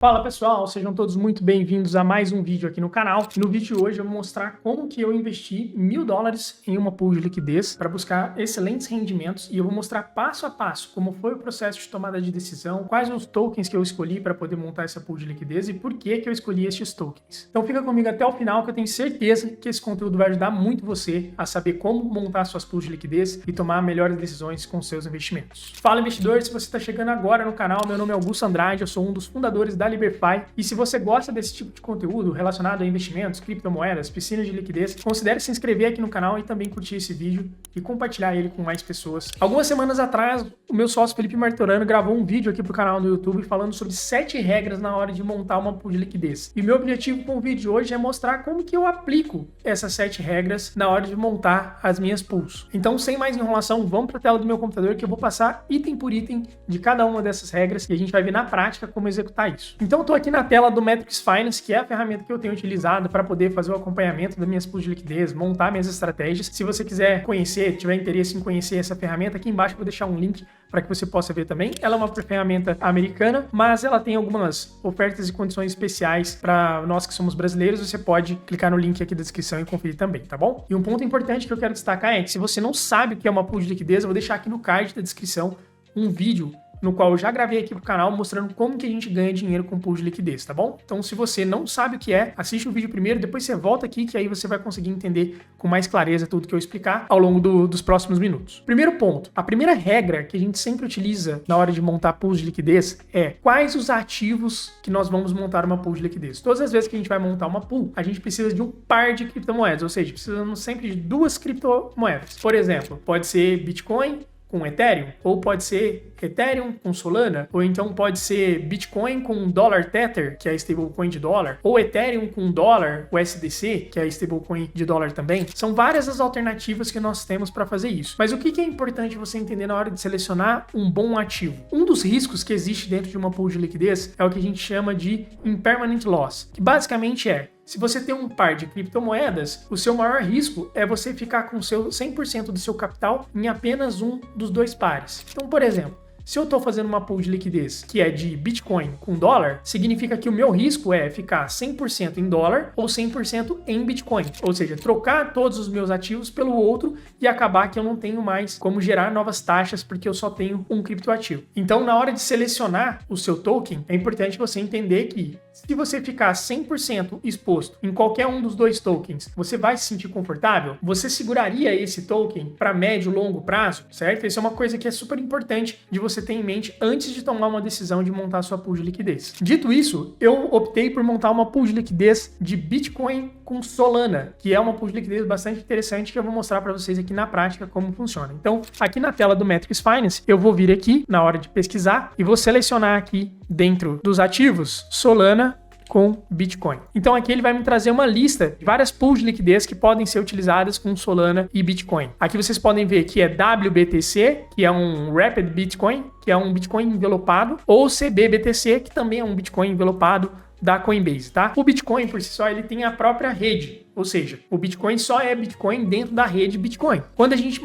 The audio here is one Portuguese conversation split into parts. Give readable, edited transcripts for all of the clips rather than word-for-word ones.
Fala pessoal, sejam todos muito bem-vindos a mais um vídeo aqui no canal. No vídeo de hoje eu vou mostrar como que eu investi $1000 em uma pool de liquidez para buscar excelentes rendimentos e eu vou mostrar passo a passo como foi o processo de tomada de decisão, quais os tokens que eu escolhi para poder montar essa pool de liquidez e por que eu escolhi estes tokens. Então fica comigo até o final que eu tenho certeza que esse conteúdo vai ajudar muito você a saber como montar suas pools de liquidez e tomar melhores decisões com seus investimentos. Fala investidor, se você está chegando agora no canal, meu nome é Augusto Andrade, eu sou um dos fundadores da Liberfy, e se você gosta desse tipo de conteúdo relacionado a investimentos, criptomoedas, piscinas de liquidez, considere se inscrever aqui no canal e também curtir esse vídeo e compartilhar ele com mais pessoas. Algumas semanas atrás, o meu sócio Felipe Martorano gravou um vídeo aqui pro canal no YouTube falando sobre 7 regras na hora de montar uma pool de liquidez. E o meu objetivo com o vídeo de hoje é mostrar como que eu aplico essas 7 regras na hora de montar as minhas pools. Então, sem mais enrolação, vamos para a tela do meu computador que eu vou passar item por item de cada uma dessas regras e a gente vai ver na prática como executar isso. Então, eu estou aqui na tela do Metrics Finance, que é a ferramenta que eu tenho utilizado para poder fazer o acompanhamento das minhas pools de liquidez, montar minhas estratégias. Se você quiser conhecer, tiver interesse em conhecer essa ferramenta, aqui embaixo eu vou deixar um link para que você possa ver também. Ela é uma ferramenta americana, mas ela tem algumas ofertas e condições especiais para nós que somos brasileiros. Você pode clicar no link aqui da descrição e conferir também, tá bom? E um ponto importante que eu quero destacar é que se você não sabe o que é uma pool de liquidez, eu vou deixar aqui no card da descrição um vídeo no qual eu já gravei aqui pro canal mostrando como que a gente ganha dinheiro com pool de liquidez, tá bom? Então, se você não sabe o que é, assiste o vídeo primeiro, depois você volta aqui que aí você vai conseguir entender com mais clareza tudo que eu explicar ao longo dos próximos minutos. Primeiro ponto, a primeira regra que a gente sempre utiliza na hora de montar pools de liquidez é quais os ativos que nós vamos montar uma pool de liquidez. Todas as vezes que a gente vai montar uma pool, a gente precisa de um par de criptomoedas, ou seja, precisamos sempre de 2 criptomoedas. Por exemplo, pode ser Bitcoin com Ethereum, ou pode ser Ethereum com Solana, ou então pode ser Bitcoin com dólar Tether, que é a stablecoin de dólar, ou Ethereum com dólar USDC, que é a stablecoin de dólar também. São várias as alternativas que nós temos para fazer isso. Mas o que é importante você entender na hora de selecionar um bom ativo? Um dos riscos que existe dentro de uma pool de liquidez é o que a gente chama de impermanent loss, que basicamente é: se você tem um par de criptomoedas, o seu maior risco é você ficar com o seu 100% do seu capital em apenas um dos 2 pares. Então, por exemplo, se eu estou fazendo uma pool de liquidez que é de Bitcoin com dólar, significa que o meu risco é ficar 100% em dólar ou 100% em Bitcoin. Ou seja, trocar todos os meus ativos pelo outro e acabar que eu não tenho mais como gerar novas taxas porque eu só tenho um criptoativo. Então, na hora de selecionar o seu token, é importante você entender que se você ficar 100% exposto em qualquer um dos 2 tokens, você vai se sentir confortável? Você seguraria esse token para médio e longo prazo, certo? Isso é uma coisa que é super importante de você ter em mente antes de tomar uma decisão de montar sua pool de liquidez. Dito isso, eu optei por montar uma pool de liquidez de Bitcoin com Solana, que é uma pool de liquidez bastante interessante que eu vou mostrar para vocês aqui na prática como funciona. Então, aqui na tela do Metrics Finance, eu vou vir aqui na hora de pesquisar e vou selecionar aqui dentro dos ativos Solana com Bitcoin. Então aqui ele vai me trazer uma lista de várias pools de liquidez que podem ser utilizadas com Solana e Bitcoin. Aqui vocês podem ver que é WBTC, que é um Wrapped Bitcoin, que é um Bitcoin envelopado, ou CBBTC, que também é um Bitcoin envelopado da Coinbase, tá? O Bitcoin por si só ele tem a própria rede, ou seja, o Bitcoin só é Bitcoin dentro da rede Bitcoin. Quando a gente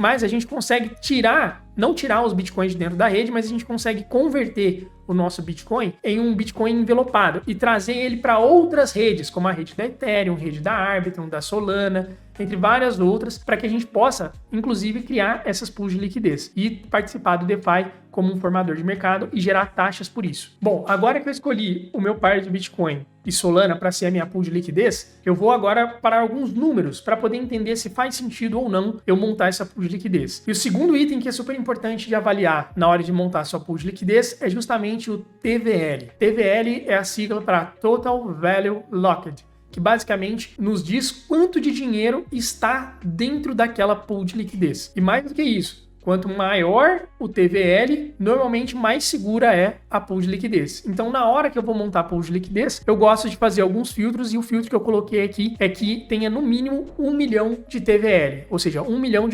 consegue não tirar os Bitcoins de dentro da rede, mas a gente consegue converter o nosso Bitcoin em um Bitcoin envelopado e trazer ele para outras redes, como a rede da Ethereum, rede da Arbitrum, da Solana, entre várias outras, para que a gente possa, inclusive, criar essas pools de liquidez e participar do DeFi como um formador de mercado e gerar taxas por isso. Bom, agora que eu escolhi o meu par de Bitcoin e Solana para ser a minha pool de liquidez, eu vou agora para alguns números para poder entender se faz sentido ou não eu montar essa pool de liquidez. E o segundo item que é super importante de avaliar na hora de montar a sua pool de liquidez é justamente o TVL. TVL é a sigla para Total Value Locked, que basicamente nos diz quanto de dinheiro está dentro daquela pool de liquidez. E mais do que isso, quanto maior o TVL, normalmente mais segura é a pool de liquidez. Então, na hora que eu vou montar a pool de liquidez, eu gosto de fazer alguns filtros e o filtro que eu coloquei aqui é que tenha no mínimo 1 milhão de TVL, ou seja, $1 milhão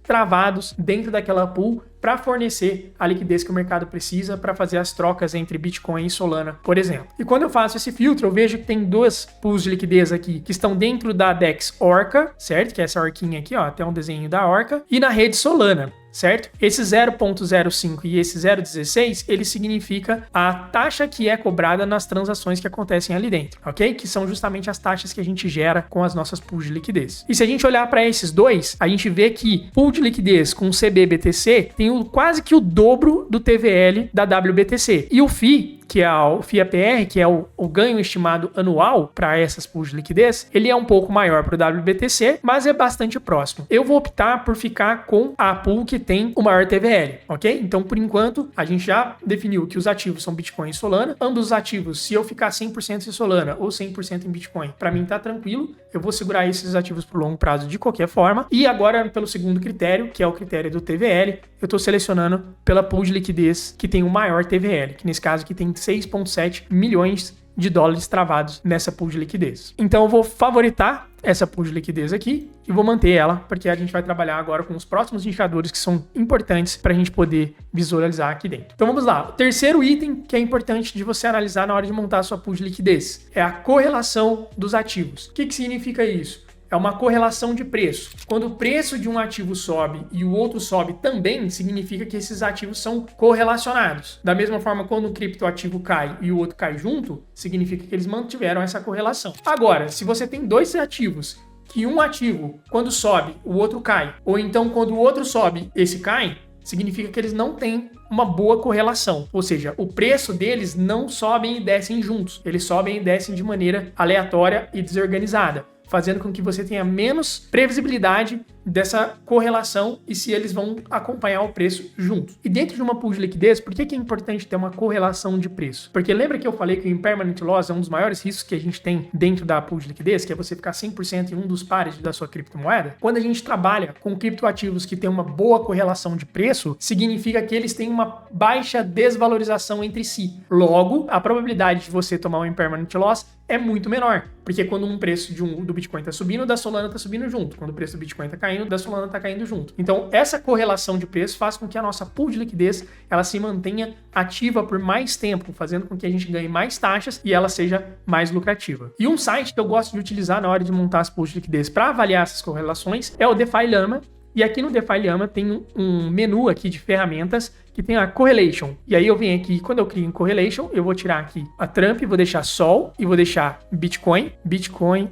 travados dentro daquela pool para fornecer a liquidez que o mercado precisa para fazer as trocas entre Bitcoin e Solana, por exemplo. E quando eu faço esse filtro, eu vejo que tem 2 pools de liquidez aqui que estão dentro da DEX Orca, certo? Que é essa orquinha aqui, ó, tem um desenho da orca, e na rede Solana. certo? Esse 0,05 e esse 0,16, ele significa a taxa que é cobrada nas transações que acontecem ali dentro, ok? Que são justamente as taxas que a gente gera com as nossas pools de liquidez. E se a gente olhar para esses dois, a gente vê que pool de liquidez com CBBTC tem quase que o dobro do TVL da WBTC. E o FII, que é o FIAPR, que é o ganho estimado anual para essas pools de liquidez, ele é um pouco maior para o WBTC, mas é bastante próximo. Eu vou optar por ficar com a pool que tem o maior TVL, ok? Então, por enquanto, a gente já definiu que os ativos são Bitcoin e Solana. Ambos os ativos, se eu ficar 100% em Solana ou 100% em Bitcoin, para mim tá tranquilo. Eu vou segurar esses ativos por longo prazo de qualquer forma. E agora, pelo segundo critério, que é o critério do TVL, eu estou selecionando pela pool de liquidez que tem o maior TVL, que nesse caso aqui tem 6,7 milhões de dólares travados nessa pool de liquidez. Então eu vou favoritar essa pool de liquidez aqui e vou manter ela, porque a gente vai trabalhar agora com os próximos indicadores que são importantes para a gente poder visualizar aqui dentro. Então vamos lá. O terceiro item que é importante de você analisar na hora de montar a sua pool de liquidez é a correlação dos ativos. O que significa isso? É uma correlação de preço. Quando o preço de um ativo sobe e o outro sobe também, significa que esses ativos são correlacionados. Da mesma forma, quando um criptoativo cai e o outro cai junto, significa que eles mantiveram essa correlação. Agora, se você tem dois ativos, que um ativo, quando sobe, o outro cai, ou então quando o outro sobe, esse cai, significa que eles não têm uma boa correlação. Ou seja, o preço deles não sobem e descem juntos. Eles sobem e descem de maneira aleatória e desorganizada, fazendo com que você tenha menos previsibilidade dessa correlação e se eles vão acompanhar o preço juntos. E dentro de uma pool de liquidez, por que é importante ter uma correlação de preço? Porque lembra que eu falei que o impermanent loss é um dos maiores riscos que a gente tem dentro da pool de liquidez, que é você ficar 100% em um dos pares da sua criptomoeda? Quando a gente trabalha com criptoativos que tem uma boa correlação de preço, significa que eles têm uma baixa desvalorização entre si. Logo, a probabilidade de você tomar um impermanent loss é muito menor, porque quando um preço do Bitcoin está subindo, o da Solana está subindo junto. Quando o preço do Bitcoin está caindo, o da Solana está caindo junto. Então, essa correlação de preço faz com que a nossa pool de liquidez ela se mantenha ativa por mais tempo, fazendo com que a gente ganhe mais taxas e ela seja mais lucrativa. E um site que eu gosto de utilizar na hora de montar as pools de liquidez para avaliar essas correlações é o DeFi Llama. E aqui no DeFi Llama tem um menu aqui de ferramentas que tem a Correlation. E aí eu venho aqui, quando eu clico em Correlation, eu vou tirar aqui a Trump, vou deixar Sol e vou deixar Bitcoin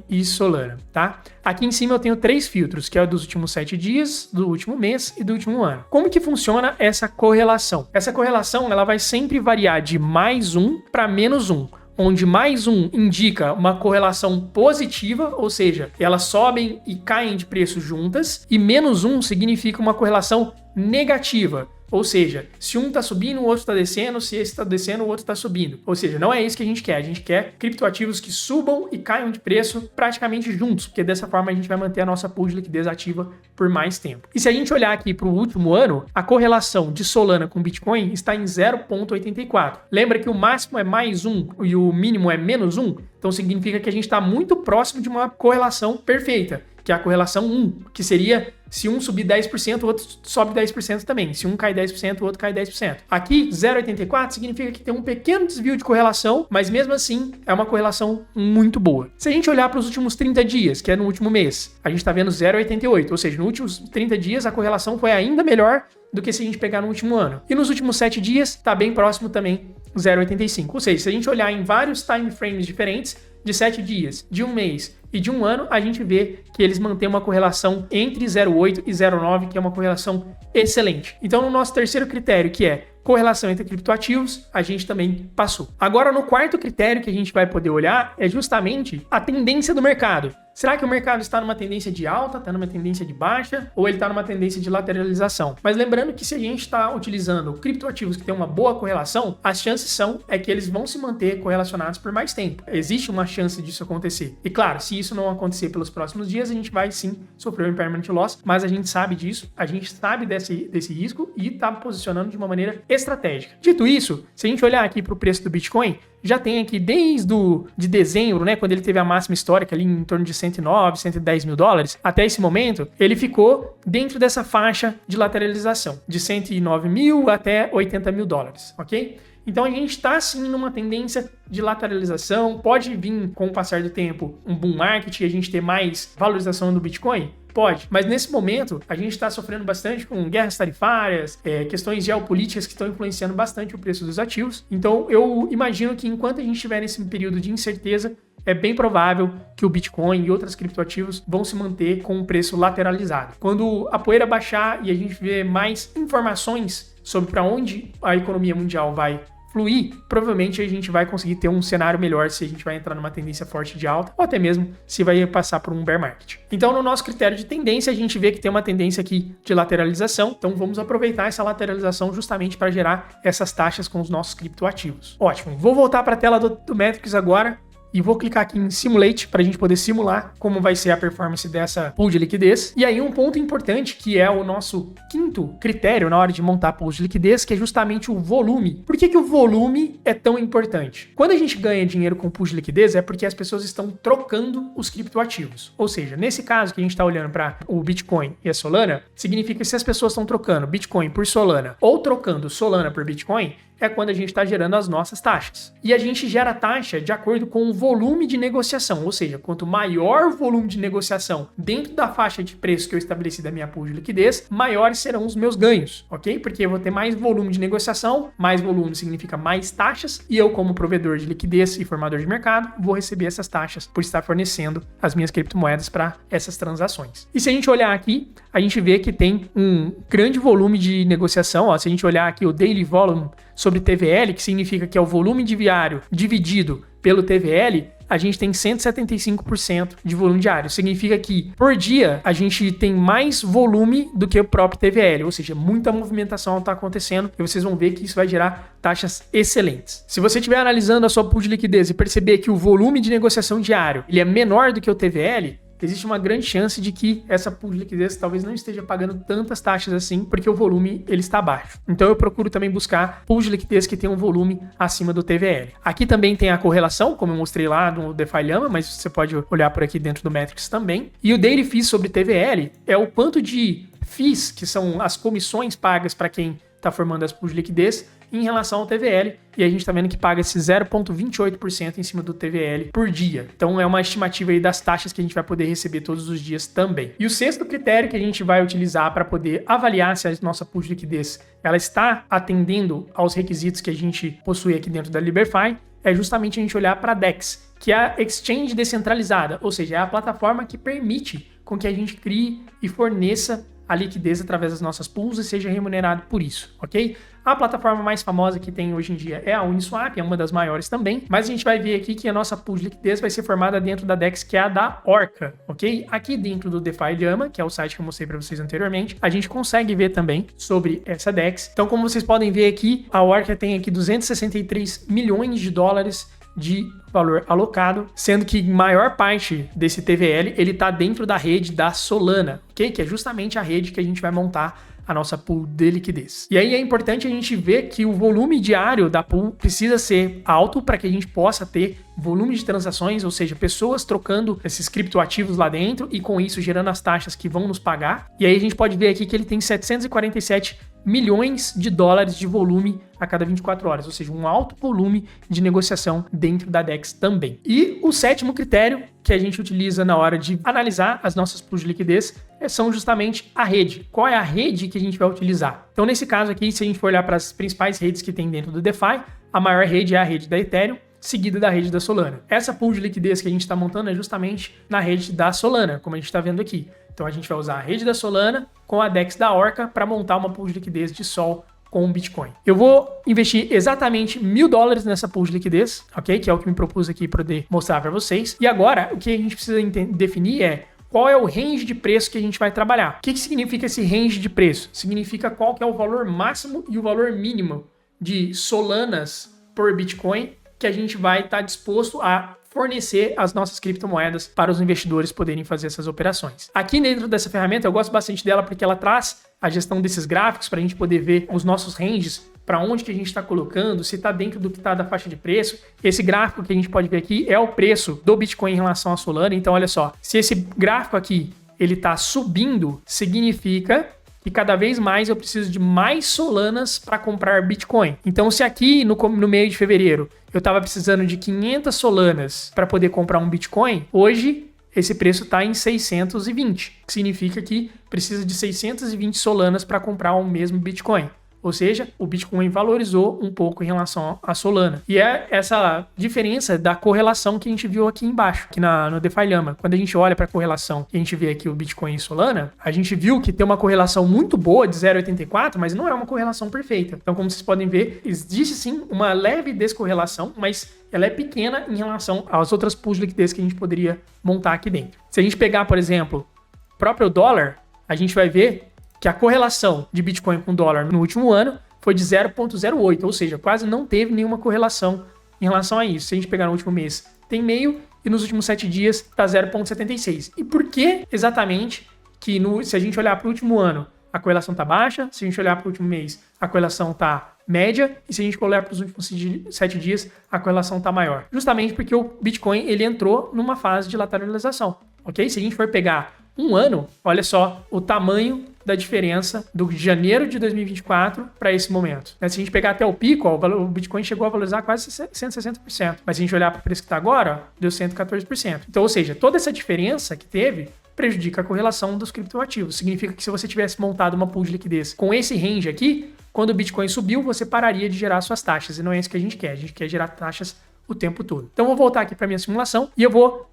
e Solana, tá? Aqui em cima eu tenho 3 filtros, que é o dos últimos 7 dias, do último mês e do último ano. Como que funciona essa correlação? Essa correlação ela vai sempre variar de +1 para -1. Onde +1 indica uma correlação positiva, ou seja, elas sobem e caem de preço juntas, e -1 significa uma correlação negativa. Ou seja, se um está subindo, o outro está descendo, se esse está descendo, o outro está subindo. Ou seja, não é isso que a gente quer. A gente quer criptoativos que subam e caiam de preço praticamente juntos, porque dessa forma a gente vai manter a nossa pool de liquidez ativa por mais tempo. E se a gente olhar aqui para o último ano, a correlação de Solana com Bitcoin está em 0,84. Lembra que o máximo é +1 e o mínimo é -1? Então significa que a gente está muito próximo de uma correlação perfeita, que é a correlação 1, que seria se um subir 10%, o outro sobe 10% também. Se um cai 10%, o outro cai 10%. Aqui, 0,84 significa que tem um pequeno desvio de correlação, mas mesmo assim é uma correlação muito boa. Se a gente olhar para os últimos 30 dias, que é no último mês, a gente está vendo 0,88, ou seja, nos últimos 30 dias a correlação foi ainda melhor do que se a gente pegar no último ano. E nos últimos 7 dias está bem próximo também 0,85. Ou seja, se a gente olhar em vários time frames diferentes, de 7 dias, de um mês e de um ano, a gente vê que eles mantêm uma correlação entre 0,8 e 0,9, que é uma correlação excelente. Então, no nosso terceiro critério, que é correlação entre criptoativos, a gente também passou. Agora, no quarto critério que a gente vai poder olhar é justamente a tendência do mercado. Será que o mercado está numa tendência de alta, está numa tendência de baixa, ou ele está numa tendência de lateralização? Mas lembrando que se a gente está utilizando criptoativos que têm uma boa correlação, as chances são que eles vão se manter correlacionados por mais tempo. Existe uma chance disso acontecer. E claro, se isso não acontecer pelos próximos dias, a gente vai sim sofrer um impermanent loss, mas a gente sabe disso, a gente sabe desse risco e está posicionando de uma maneira estratégica. Dito isso, se a gente olhar aqui para o preço do Bitcoin, já tem aqui desde de dezembro, né, quando ele teve a máxima histórica ali em torno de 109, 110 mil dólares, até esse momento, ele ficou dentro dessa faixa de lateralização, de 109 mil até 80 mil dólares, ok? Então a gente está sim numa tendência de lateralização, pode vir com o passar do tempo um bull market e a gente ter mais valorização do Bitcoin? Pode, mas nesse momento a gente está sofrendo bastante com guerras tarifárias, questões geopolíticas que estão influenciando bastante o preço dos ativos. Então eu imagino que enquanto a gente estiver nesse período de incerteza, é bem provável que o Bitcoin e outros criptoativos vão se manter com um preço lateralizado. Quando a poeira baixar e a gente ver mais informações sobre para onde a economia mundial vai fluir, provavelmente a gente vai conseguir ter um cenário melhor se a gente vai entrar numa tendência forte de alta ou até mesmo se vai passar por um bear market. Então, no nosso critério de tendência, a gente vê que tem uma tendência aqui de lateralização. Então, vamos aproveitar essa lateralização justamente para gerar essas taxas com os nossos criptoativos. Ótimo. Vou voltar para a tela do Metrics agora e vou clicar aqui em Simulate para a gente poder simular como vai ser a performance dessa pool de liquidez. E aí um ponto importante que é o nosso quinto critério na hora de montar a pool de liquidez, que é justamente o volume. Por que o volume é tão importante? Quando a gente ganha dinheiro com pool de liquidez é porque as pessoas estão trocando os criptoativos. Ou seja, nesse caso que a gente está olhando para o Bitcoin e a Solana, significa que se as pessoas estão trocando Bitcoin por Solana ou trocando Solana por Bitcoin, é quando a gente está gerando as nossas taxas. E a gente gera taxa de acordo com o volume de negociação, ou seja, quanto maior o volume de negociação dentro da faixa de preço que eu estabeleci da minha pool de liquidez, maiores serão os meus ganhos, ok? Porque eu vou ter mais volume de negociação, mais volume significa mais taxas, e eu, como provedor de liquidez e formador de mercado, vou receber essas taxas por estar fornecendo as minhas criptomoedas para essas transações. E se a gente olhar aqui, a gente vê que tem um grande volume de negociação, ó, se a gente olhar aqui o Daily Volume sobre TVL, que significa que é o volume diário dividido pelo TVL, a gente tem 175% de volume diário. Significa que por dia a gente tem mais volume do que o próprio TVL, ou seja, muita movimentação está acontecendo e vocês vão ver que isso vai gerar taxas excelentes. Se você estiver analisando a sua pool de liquidez e perceber que o volume de negociação diário ele é menor do que o TVL, existe uma grande chance de que essa pool de liquidez talvez não esteja pagando tantas taxas assim, porque o volume ele está baixo. Então eu procuro também buscar pools de liquidez que tenham um volume acima do TVL. Aqui também tem a correlação, como eu mostrei lá no DeFi Llama, mas você pode olhar por aqui dentro do Metrics também. E o Daily Fees sobre TVL é o quanto de fees, que são as comissões pagas para quem está formando as pools de liquidez, em relação ao TVL, e a gente está vendo que paga esse 0,28% em cima do TVL por dia. Então é uma estimativa aí das taxas que a gente vai poder receber todos os dias também. E o sexto critério que a gente vai utilizar para poder avaliar se a nossa pool de liquidez ela está atendendo aos requisitos que a gente possui aqui dentro da Liberfy é justamente a gente olhar para a DEX, que é a Exchange Descentralizada, ou seja, é a plataforma que permite com que a gente crie e forneça a liquidez através das nossas pools e seja remunerado por isso, ok? A plataforma mais famosa que tem hoje em dia é a Uniswap, é uma das maiores também, mas a gente vai ver aqui que a nossa pool de liquidez vai ser formada dentro da DEX, que é a da Orca, ok? Aqui dentro do DeFi Llama, que é o site que eu mostrei para vocês anteriormente, a gente consegue ver também sobre essa DEX. Então, como vocês podem ver aqui, a Orca tem aqui 263 milhões de dólares de valor alocado, sendo que maior parte desse TVL ele está dentro da rede da Solana, ok? Que é justamente a rede que a gente vai montar a nossa pool de liquidez. E aí é importante a gente ver que o volume diário da pool precisa ser alto para que a gente possa ter volume de transações, ou seja, pessoas trocando esses criptoativos lá dentro e com isso gerando as taxas que vão nos pagar. E aí a gente pode ver aqui que ele tem 747 milhões de dólares de volume a cada 24 horas, ou seja, um alto volume de negociação dentro da DEX também. E o sétimo critério que a gente utiliza na hora de analisar as nossas pools de liquidez são justamente a rede. Qual é a rede que a gente vai utilizar? Então, nesse caso aqui, se a gente for olhar para as principais redes que tem dentro do DeFi, a maior rede é a rede da Ethereum, seguida da rede da Solana. Essa pool de liquidez que a gente está montando é justamente na rede da Solana, como a gente está vendo aqui. Então a gente vai usar a rede da Solana com a DEX da Orca para montar uma pool de liquidez de Sol com o Bitcoin. Eu vou investir exatamente $1.000 nessa pool de liquidez, ok? Que é o que me propus aqui para poder mostrar para vocês. E agora, o que a gente precisa definir é qual é o range de preço que a gente vai trabalhar. O que significa esse range de preço? Significa qual que é o valor máximo e o valor mínimo de Solanas por Bitcoin que a gente vai estar disposto a fornecer as nossas criptomoedas para os investidores poderem fazer essas operações. Aqui dentro dessa ferramenta eu gosto bastante dela porque ela traz a gestão desses gráficos para a gente poder ver os nossos ranges, para onde que a gente está colocando, se está dentro do que está da faixa de preço. Esse gráfico que a gente pode ver aqui é o preço do Bitcoin em relação à Solana. Então olha só, se esse gráfico aqui ele está subindo, significa que cada vez mais eu preciso de mais Solanas para comprar Bitcoin. Então, se aqui no meio de fevereiro eu estava precisando de 500 Solanas para poder comprar um Bitcoin, hoje esse preço está em 620, que significa que precisa de 620 Solanas para comprar o mesmo Bitcoin. Ou seja, o Bitcoin valorizou um pouco em relação à Solana. E é essa diferença da correlação que a gente viu aqui embaixo, aqui no DeFi Llama. Quando a gente olha para a correlação e a gente vê aqui o Bitcoin e Solana, a gente viu que tem uma correlação muito boa de 0,84, mas não é uma correlação perfeita. Então, como vocês podem ver, existe sim uma leve descorrelação, mas ela é pequena em relação às outras pools de liquidez que a gente poderia montar aqui dentro. Se a gente pegar, por exemplo, o próprio dólar, a gente vai ver que a correlação de Bitcoin com dólar no último ano foi de 0,08, ou seja, quase não teve nenhuma correlação em relação a isso. Se a gente pegar no último mês, tem meio, e nos últimos 7 dias está 0,76. E por que exatamente que se a gente olhar para o último ano, a correlação está baixa, se a gente olhar para o último mês, a correlação está média, e se a gente olhar para os últimos 7 dias, a correlação está maior? Justamente porque o Bitcoin ele entrou numa fase de lateralização, ok? Se a gente for pegar um ano, olha só o tamanho da diferença do janeiro de 2024 para esse momento. Se a gente pegar até o pico, ó, o Bitcoin chegou a valorizar quase 160%. Mas se a gente olhar para o preço que está agora, ó, deu 114%. Então, ou seja, toda essa diferença que teve prejudica a correlação dos criptoativos. Significa que se você tivesse montado uma pool de liquidez com esse range aqui, quando o Bitcoin subiu, você pararia de gerar suas taxas. E não é isso que a gente quer. A gente quer gerar taxas o tempo todo. Então, eu vou voltar aqui para minha simulação e eu vou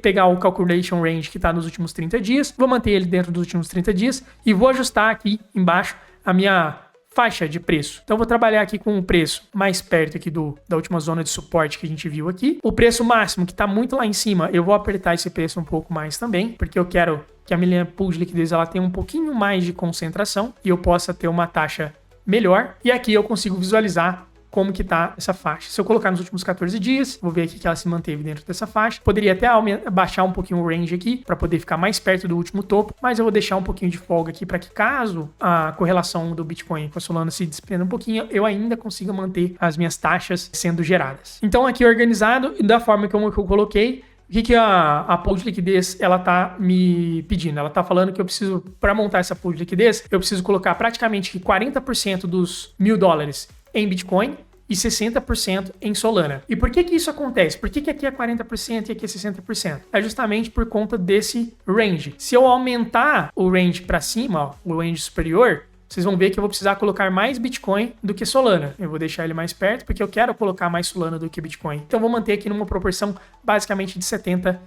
pegar o Calculation Range que está nos últimos 30 dias, vou manter ele dentro dos últimos 30 dias e vou ajustar aqui embaixo a minha faixa de preço. Então, eu vou trabalhar aqui com um preço mais perto aqui da última zona de suporte que a gente viu aqui. O preço máximo, que está muito lá em cima, eu vou apertar esse preço um pouco mais também, porque eu quero que a minha pool de liquidez ela tenha um pouquinho mais de concentração e eu possa ter uma taxa melhor. E aqui eu consigo visualizar como que tá essa faixa. Se eu colocar nos últimos 14 dias, vou ver aqui que ela se manteve dentro dessa faixa. Poderia até baixar um pouquinho o range aqui, para poder ficar mais perto do último topo, mas eu vou deixar um pouquinho de folga aqui, para que caso a correlação do Bitcoin com a Solana se desprenda um pouquinho, eu ainda consiga manter as minhas taxas sendo geradas. Então aqui organizado, da forma como eu coloquei, o que a pool de liquidez ela tá me pedindo? Ela tá falando que eu preciso, para montar essa pool de liquidez, eu preciso colocar praticamente 40% dos $1.000 em Bitcoin e 60% em Solana. E por que isso acontece? Por que aqui é 40% e aqui é 60%? É justamente por conta desse range. Se eu aumentar o range para cima, ó, o range superior, vocês vão ver que eu vou precisar colocar mais Bitcoin do que Solana. Eu vou deixar ele mais perto porque eu quero colocar mais Solana do que Bitcoin. Então eu vou manter aqui numa proporção basicamente de 70-30.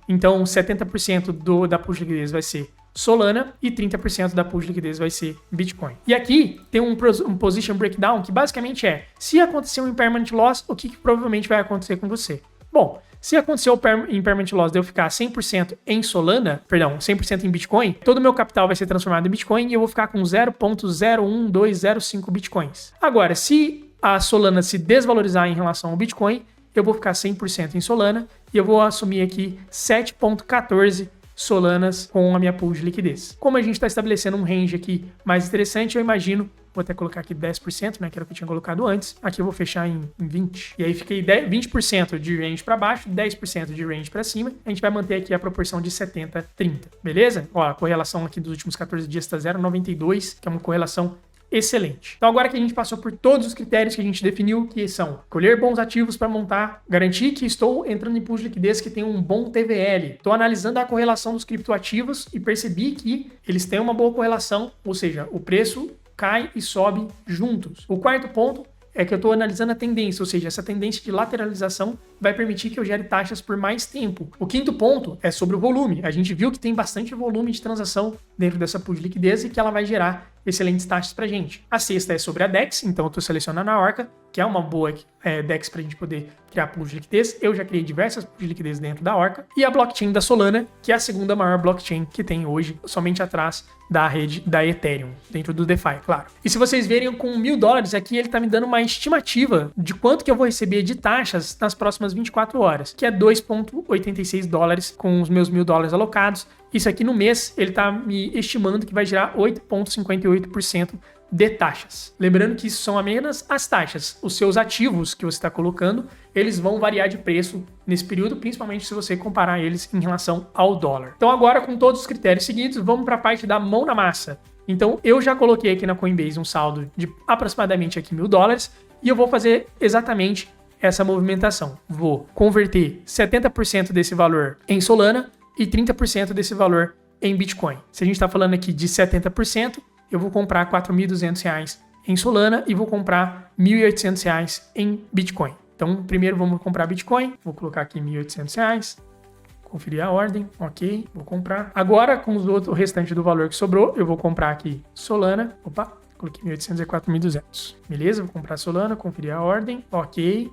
Então 70% da pool de liquidez vai ser Solana e 30% da pool de liquidez vai ser Bitcoin. E aqui tem um position breakdown que basicamente se acontecer um impermanent loss, o que provavelmente vai acontecer com você? Bom, se acontecer o impermanent loss de eu ficar 100% em Solana, 100% em Bitcoin, todo o meu capital vai ser transformado em Bitcoin e eu vou ficar com 0,01205 Bitcoins. Agora, se a Solana se desvalorizar em relação ao Bitcoin, eu vou ficar 100% em Solana e eu vou assumir aqui 7,14 Solanas com a minha pool de liquidez. Como a gente está estabelecendo um range aqui mais interessante, eu imagino, vou até colocar aqui 10%, né, que era o que eu tinha colocado antes. Aqui eu vou fechar em 20%. E aí fiquei 20% de range para baixo, 10% de range para cima. A gente vai manter aqui a proporção de 70-30, beleza? Ó, a correlação aqui dos últimos 14 dias está 0,92, que é uma correlação excelente. Então agora que a gente passou por todos os critérios que a gente definiu, que são colher bons ativos para montar, garantir que estou entrando em pool de liquidez que tem um bom TVL, estou analisando a correlação dos criptoativos e percebi que eles têm uma boa correlação, ou seja, o preço cai e sobe juntos. O quarto ponto é que eu estou analisando a tendência, ou seja, essa tendência de lateralização vai permitir que eu gere taxas por mais tempo. O quinto ponto é sobre o volume. A gente viu que tem bastante volume de transação dentro dessa pool de liquidez e que ela vai gerar excelentes taxas para a gente. A sexta é sobre a DEX, então eu estou selecionando a Orca, que é uma boa DEX para a gente poder criar pool de liquidez. Eu já criei diversas pools de liquidez dentro da Orca. E a blockchain da Solana, que é a segunda maior blockchain que tem hoje, somente atrás da rede da Ethereum, dentro do DeFi, claro. E se vocês verem com $1.000, aqui ele está me dando uma estimativa de quanto que eu vou receber de taxas nas próximas 24 horas, que é $2,86 com os meus $1.000 alocados. Isso aqui no mês, ele está me estimando que vai gerar 8,58% de taxas. Lembrando que isso são apenas as taxas. Os seus ativos que você está colocando, eles vão variar de preço nesse período, principalmente se você comparar eles em relação ao dólar. Então agora, com todos os critérios seguidos, vamos para a parte da mão na massa. Então eu já coloquei aqui na Coinbase um saldo de aproximadamente aqui $1.000 e eu vou fazer exatamente essa movimentação. Vou converter 70% desse valor em Solana e 30% desse valor em Bitcoin. Se a gente está falando aqui de 70%, eu vou comprar R$ 4.200 em Solana e vou comprar R$ 1.800 em Bitcoin. Então, primeiro vamos comprar Bitcoin. Vou colocar aqui R$ 1.800. Conferir a ordem. Ok, vou comprar. Agora, com o restante do valor que sobrou, eu vou comprar aqui Solana. Opa, coloquei 1.800 e 4.200. Beleza, vou comprar Solana, conferir a ordem. Ok,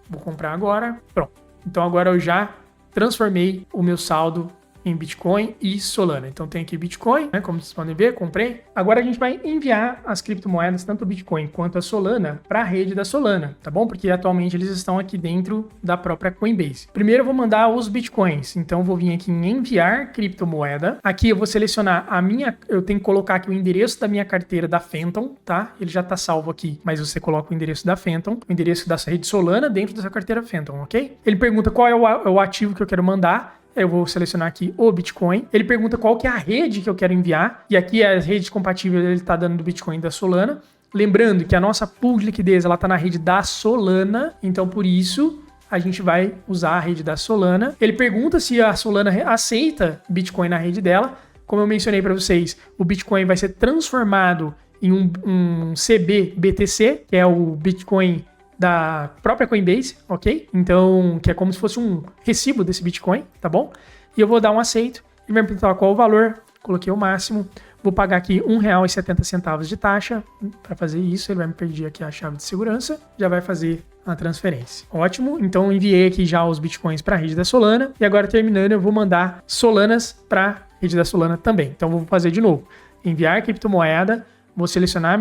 vou comprar agora. Pronto. Então, agora eu já transformei o meu saldo em Bitcoin e Solana. Então tem aqui Bitcoin, né? Como vocês podem ver, comprei. Agora a gente vai enviar as criptomoedas, tanto o Bitcoin quanto a Solana, para a rede da Solana, tá bom? Porque atualmente eles estão aqui dentro da própria Coinbase. Primeiro eu vou mandar os Bitcoins. Então eu vou vir aqui em enviar criptomoeda. Aqui eu vou selecionar eu tenho que colocar aqui o endereço da minha carteira da Phantom, tá? Ele já tá salvo aqui, mas você coloca o endereço da Phantom, o endereço da rede Solana dentro dessa carteira Phantom, ok? Ele pergunta qual é o ativo que eu quero mandar. Eu vou selecionar aqui o Bitcoin. Ele pergunta qual que é a rede que eu quero enviar. E aqui as redes compatíveis ele está dando do Bitcoin e da Solana. Lembrando que a nossa pool de liquidez ela está na rede da Solana. Então, por isso, a gente vai usar a rede da Solana. Ele pergunta se a Solana aceita Bitcoin na rede dela. Como eu mencionei para vocês, o Bitcoin vai ser transformado em um CBBTC, que é o Bitcoin da própria Coinbase, ok? Então, que é como se fosse um recibo desse Bitcoin, tá bom? E eu vou dar um aceito, ele vai me perguntar qual o valor, coloquei o máximo, vou pagar aqui R$ 1,70 de taxa, para fazer isso ele vai me pedir aqui a chave de segurança, já vai fazer a transferência. Ótimo, então enviei aqui já os Bitcoins para a rede da Solana, e agora terminando eu vou mandar Solanas para a rede da Solana também. Então vou fazer de novo, enviar criptomoeda, vou selecionar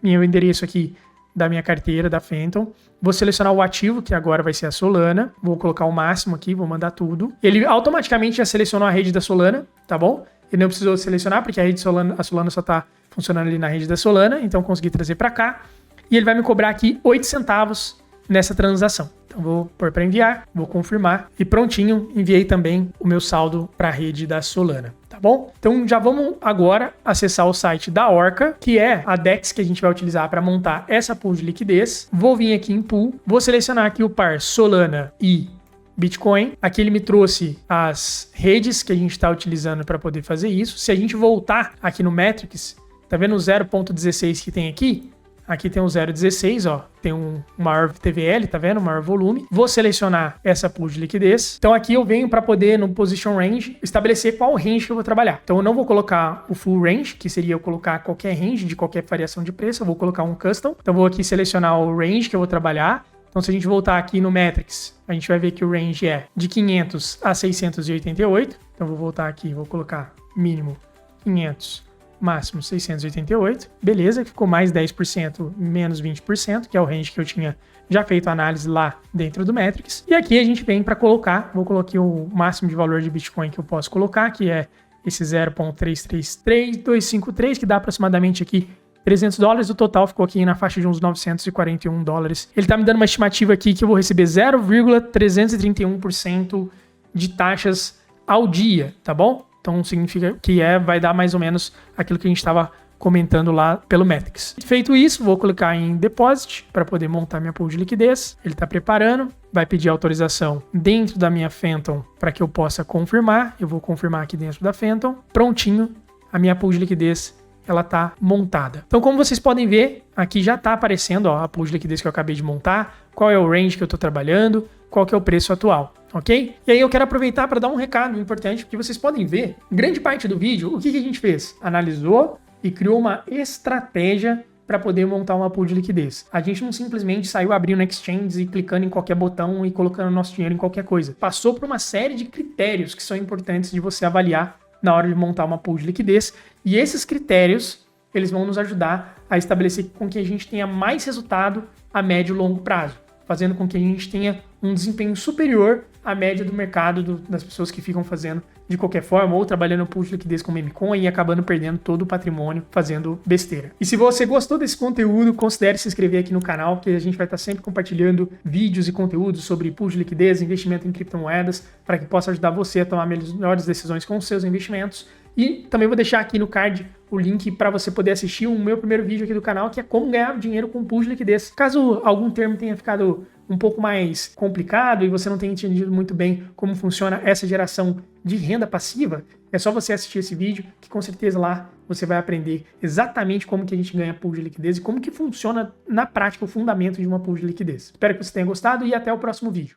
meu endereço aqui da minha carteira, da Phantom. Vou selecionar o ativo, que agora vai ser a Solana. Vou colocar o máximo aqui, vou mandar tudo. Ele automaticamente já selecionou a rede da Solana, tá bom? Ele não precisou selecionar, porque a Solana só tá funcionando ali na rede da Solana, então consegui trazer para cá. E ele vai me cobrar aqui 8 centavos nessa transação. Então vou pôr para enviar, vou confirmar e prontinho, enviei também o meu saldo para a rede da Solana. Tá bom? Então já vamos agora acessar o site da Orca, que é a DEX que a gente vai utilizar para montar essa pool de liquidez. Vou vir aqui em pool, vou selecionar aqui o par Solana e Bitcoin. Aqui ele me trouxe as redes que a gente está utilizando para poder fazer isso. Se a gente voltar aqui no Metrics, tá vendo o 0.16 que tem aqui? Aqui tem um 0,16, ó, tem um maior TVL, tá vendo? Maior volume. Vou selecionar essa pool de liquidez. Então aqui eu venho para poder, no Position Range, estabelecer qual range que eu vou trabalhar. Então eu não vou colocar o Full Range, que seria eu colocar qualquer range de qualquer variação de preço. Eu vou colocar um Custom. Então eu vou aqui selecionar o range que eu vou trabalhar. Então se a gente voltar aqui no Metrics, a gente vai ver que o range é de 500 a 688. Então eu vou voltar aqui, vou colocar mínimo 500. Máximo 688, beleza, ficou mais 10%, menos 20%, que é o range que eu tinha já feito a análise lá dentro do Metrics. E aqui a gente vem para colocar, vou colocar o máximo de valor de Bitcoin que eu posso colocar, que é esse 0.333253, que dá aproximadamente aqui $300, o total ficou aqui na faixa de uns $941. Ele tá me dando uma estimativa aqui que eu vou receber 0,331% de taxas ao dia, tá bom? Então significa que vai dar mais ou menos aquilo que a gente estava comentando lá pelo Metrics. Feito isso, vou clicar em Deposit para poder montar minha pool de liquidez. Ele está preparando, vai pedir autorização dentro da minha Phantom para que eu possa confirmar. Eu vou confirmar aqui dentro da Phantom. Prontinho, a minha pool de liquidez ela está montada. Então, como vocês podem ver, aqui já está aparecendo a pool de liquidez que eu acabei de montar, qual é o range que eu estou trabalhando, qual que é o preço atual, ok? E aí eu quero aproveitar para dar um recado importante, porque vocês podem ver, grande parte do vídeo, o que a gente fez? Analisou e criou uma estratégia para poder montar uma pool de liquidez. A gente não simplesmente saiu abrindo exchanges e clicando em qualquer botão e colocando nosso dinheiro em qualquer coisa. Passou por uma série de critérios que são importantes de você avaliar na hora de montar uma pool de liquidez, e esses critérios, eles vão nos ajudar a estabelecer com que a gente tenha mais resultado a médio e longo prazo, fazendo com que a gente tenha um desempenho superior à média do mercado das pessoas que ficam fazendo de qualquer forma ou trabalhando no pool de liquidez com meme coin e acabando perdendo todo o patrimônio fazendo besteira. E se você gostou desse conteúdo, considere se inscrever aqui no canal, que a gente vai estar sempre compartilhando vídeos e conteúdos sobre pool de liquidez, investimento em criptomoedas, para que possa ajudar você a tomar melhores decisões com os seus investimentos. E também vou deixar aqui no card o link para você poder assistir o meu primeiro vídeo aqui do canal, que é como ganhar dinheiro com pools de liquidez. Caso algum termo tenha ficado um pouco mais complicado e você não tenha entendido muito bem como funciona essa geração de renda passiva, é só você assistir esse vídeo, que com certeza lá você vai aprender exatamente como que a gente ganha pool de liquidez e como que funciona na prática o fundamento de uma pool de liquidez. Espero que você tenha gostado e até o próximo vídeo.